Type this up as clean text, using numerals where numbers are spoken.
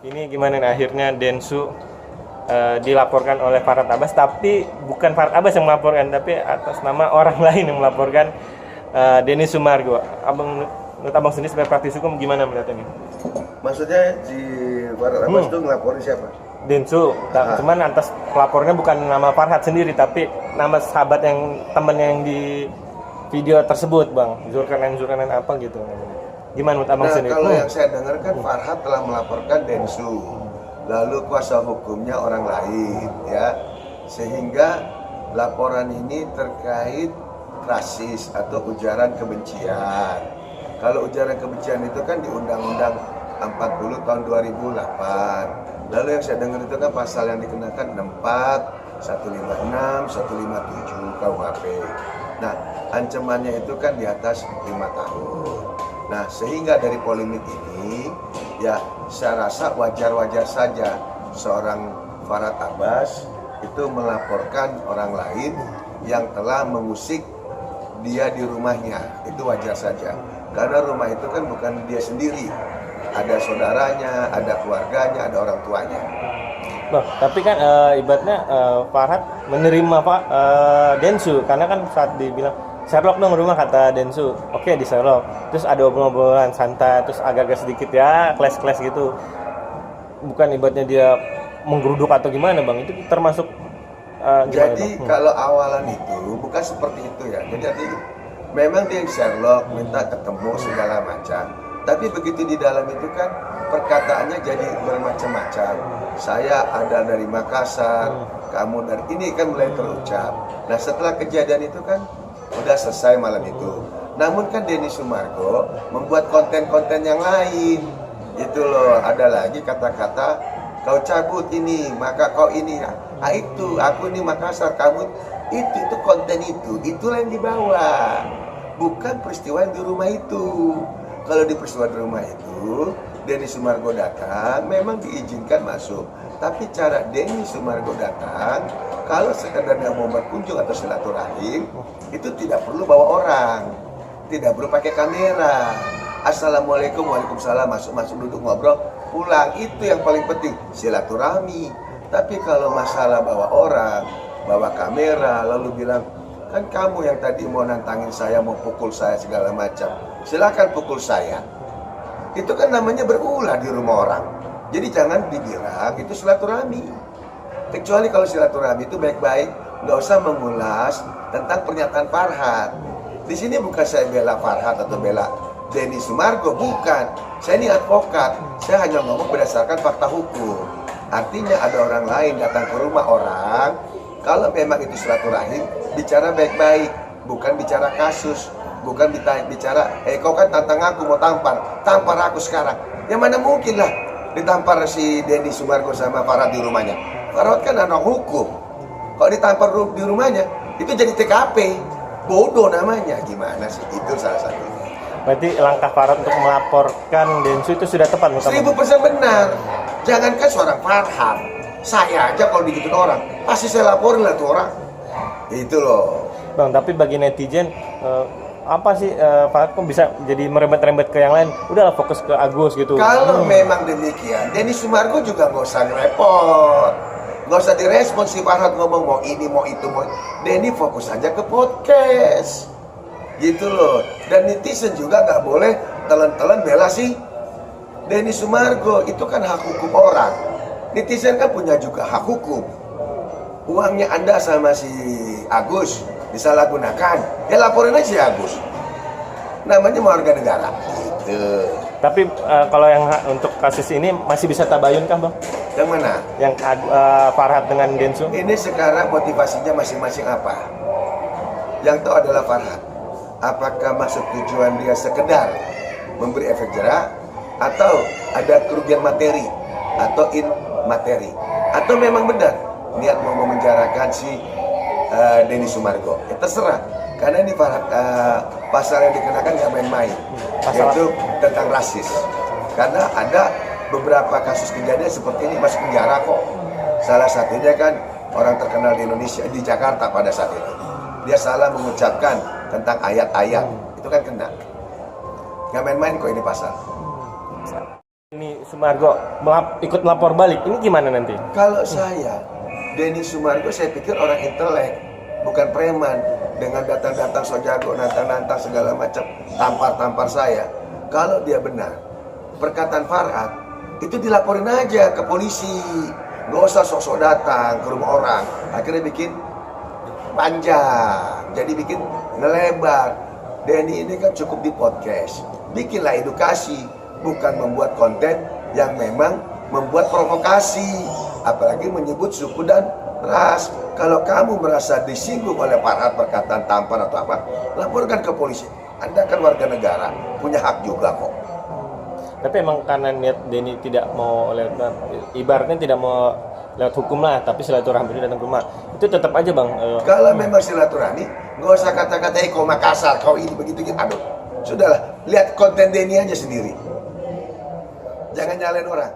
Ini gimana nih akhirnya Densu dilaporkan oleh Farhad Abbas, tapi bukan Farhad Abbas yang melaporkan, tapi atas nama orang lain yang melaporkan Denny Sumargo. Menurut abang sendiri sebagai praktisi hukum gimana melihat ini? Maksudnya si Farhad Abbas itu ngelaporin siapa? Densu, cuman atas pelapornya bukan nama Farhad sendiri, tapi nama sahabat yang temen yang di video tersebut, Bang. Zulkarnain apa gitu. Gimana menurut abang sendiri? Kalau yang saya dengar kan Farhad telah melaporkan Densu, lalu kuasa hukumnya orang lain, ya, sehingga laporan ini terkait rasis atau ujaran kebencian. Kalau ujaran kebencian itu kan di Undang-Undang 40 tahun 2008. Lalu yang saya dengar itu kan pasal yang dikenakan 64, 156, 157 KUHP. Nah, ancamannya itu kan di atas 5 tahun. Nah, sehingga dari polemik ini, ya saya rasa wajar-wajar saja seorang Farhad Abbas itu melaporkan orang lain yang telah mengusik dia di rumahnya. Itu wajar saja. Karena rumah itu kan bukan dia sendiri. Ada saudaranya, ada keluarganya, ada orang tuanya. Loh, tapi kan ibaratnya Farhad menerima Pak Densu, karena kan saat dibilang Sherlock dong rumah, kata Densu, oke di Sherlock. Terus ada obrolan santai, terus agak-agak sedikit ya kelas-kelas gitu. Bukan ibaratnya dia menggeruduk atau gimana, Bang? Itu termasuk jadi kalau awalan itu bukan seperti itu ya. Jadi memang dia Sherlock minta ketemu segala macam. Tapi begitu di dalam itu kan perkataannya jadi bermacam-macam. Saya ada dari Makassar, kamu dari ini kan mulai terucap. Nah setelah kejadian itu kan udah selesai malam itu. Namun kan Denny Sumargo membuat konten-konten yang lain. Itu loh, ada lagi kata-kata kau cabut ini, maka kau ini. Nah itu, aku ini Makassar, kamu itu konten itulah yang dibawa. Bukan peristiwa yang di rumah itu. Kalau di peristiwa di rumah itu, Denny Sumargo datang, memang diizinkan masuk. Tapi cara Denny Sumargo datang, kalau sekedar mau berkunjung atau silaturahim, itu tidak perlu bawa orang, tidak perlu pakai kamera. Assalamualaikum, waalaikumsalam, masuk duduk ngobrol, pulang. Itu yang paling penting, silaturahmi. Tapi kalau masalah bawa orang, bawa kamera, lalu bilang, kan kamu yang tadi mau nantangin saya, mau pukul saya segala macam, silakan pukul saya. Itu kan namanya berulah di rumah orang. Jadi jangan dibilang itu silaturahmi. Kecuali kalau silaturahmi itu baik-baik, nggak usah mengulas tentang pernyataan Farhad. Di sini bukan saya bela Farhad atau bela Denny Sumargo, bukan. Saya ini advokat, saya hanya ngomong berdasarkan fakta hukum. Artinya ada orang lain datang ke rumah orang, kalau memang itu silaturahim, bicara baik-baik, bukan bicara kasus, bukan bicara, kau kan tantang aku mau tampar aku sekarang. Yang mana mungkin lah ditampar si Denny Sumargo sama Farhad di rumahnya. Farhad kan anak hukum, kalau ditampar di rumahnya, itu jadi TKP, bodoh namanya, gimana sih, itu salah satunya. Berarti langkah Farhad untuk melaporkan Densu itu sudah tepat? 1000% benar. Jangankan seorang Farhad, saya aja kalau digituin orang, pasti saya laporin lah tuh orang. Itu loh. Bang, tapi bagi netizen, apa sih Farhad kok bisa jadi merembet-rembet ke yang lain? Udahlah fokus ke Agus gitu. Kalau memang demikian, Denny Sumargo juga nggak usah repot. Nggak usah direspon si Farhad ngomong mau ini, mau itu, mau. Denny fokus aja ke podcast. Gitu loh. Dan netizen juga nggak boleh telan-telan bela si Denny Sumargo. Itu kan hak hukum orang. Netizen kan punya juga hak hukum. Uangnya Anda sama si Agus disalahgunakan, ya laporin aja si Agus. Namanya warga negara. Gitu. Tapi kalau yang untuk kasus ini masih bisa tabayun kah, Bang? Yang mana? Yang Farhad dengan Densu? Ini sekarang motivasinya masing-masing apa? Yang tahu adalah Farhad. Apakah maksud tujuan dia sekedar memberi efek jerah, atau ada kerugian materi atau in materi, atau memang benar niat mau memenjarakan si Denny Sumargo? Ya terserah, karena ini pasal yang dikenakan nggak main-main, yaitu tentang rasis. Karena ada beberapa kasus kejadian seperti ini masuk penjara kok. Salah satunya kan orang terkenal di Indonesia, di Jakarta pada saat itu, dia salah mengucapkan tentang ayat-ayat, itu kan kena. Nggak main-main kok ini pasal. Ini Sumargo ikut melapor balik, ini gimana nanti? Kalau saya, Denny Sumargo saya pikir orang intelek, bukan preman. Dengan datang-datang so jago, nantang-nantang segala macam, tampar-tampar saya. Kalau dia benar, perkataan Farhad, itu dilaporin aja ke polisi. Nggak usah sok-sok datang ke rumah orang. Akhirnya bikin panjang, jadi bikin ngelebar. Denny ini kan cukup di podcast. Bikinlah edukasi, bukan membuat konten yang memang membuat provokasi, apalagi menyebut suku dan ras. Kalau kamu merasa disinggung oleh Farhad perkataan tampar atau apa, laporkan ke polisi. Anda kan warga negara, punya hak juga kok. Tapi emang karena niat Denny tidak mau lewat, ibaratnya tidak mau lewat hukum lah, tapi silaturahmi datang ke rumah, itu tetap aja bang. Kalau memang silaturahmi, nggak usah kata-kata kau Makassar, kau ini begitu gitu. Aduh, sudahlah, lihat konten Denny aja sendiri. Jangan nyalain orang.